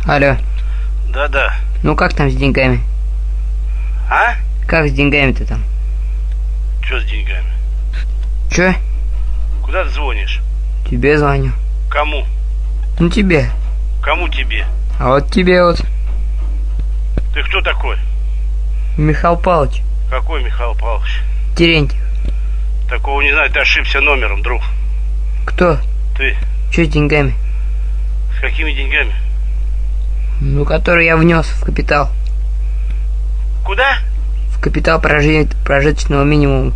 Алло. Да-да. Ну как там с деньгами? А? Как с деньгами-то там? Чё с деньгами? Чё? Куда ты звонишь? Тебе звоню. Кому? Ну тебе. Кому тебе? А вот тебе вот. Ты кто такой? Михаил Павлович. Какой Михаил Павлович? Терентьев. Такого не знаю, ты ошибся номером, друг. Кто? Ты. Чё с деньгами? С какими деньгами? Ну, которые я внес в капитал. Куда? В капитал прожиточного минимума.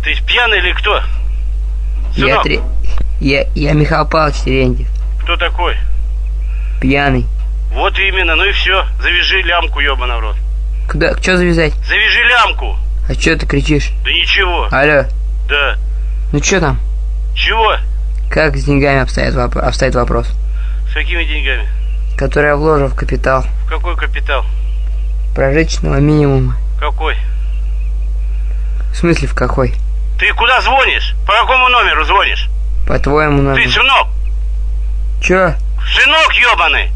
Ты пьяный или кто? Сынок, Я Михаил Павлович Терентьев. кто такой? Пьяный. Вот именно, ну и все. Завяжи лямку, ёбаный в рот. Куда? Чё завязать? Завяжи лямку. А чё ты кричишь? Да ничего. Алло. Да. Ну чё там? Чего? Как с деньгами обстоит вопрос? С какими деньгами? Который я вложил в капитал В какой капитал? прожиточного минимума. Какой? В смысле в какой? Ты куда звонишь? По какому номеру звонишь? По твоему Ты номеру. сынок! Чё? Сынок ёбаный!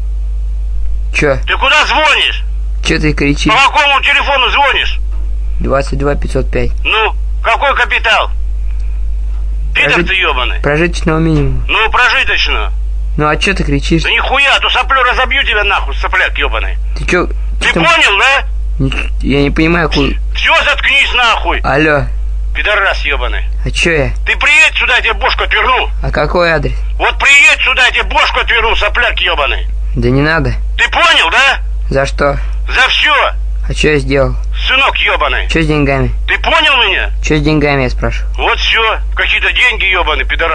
Чё? Ты куда звонишь? Чё ты кричишь? По какому телефону звонишь? 22 505. Ну, какой капитал? Пидор ты ёбаный. Прожиточного минимума. Ну, прожиточную. Ну а чё ты кричишь? Да нихуя, а то соплю разобью тебя нахуй, сопляк ёбаный. Ты чё? Ты понял, да? Я не понимаю, куда... Все, заткнись нахуй, Алло. пидорас ёбаный. А чё я? Ты приедь сюда, я тебе бошку отверну. А какой адрес? Вот приедь сюда, я тебе бошку отверну, сопляк ёбаный. Да не надо. Ты понял, да? За что? За все, А чё я сделал? сынок ёбаный. Чё с деньгами? Ты понял меня? Чё с деньгами, я спрашиваю? Вот все, какие-то деньги ёбаный, пидорас.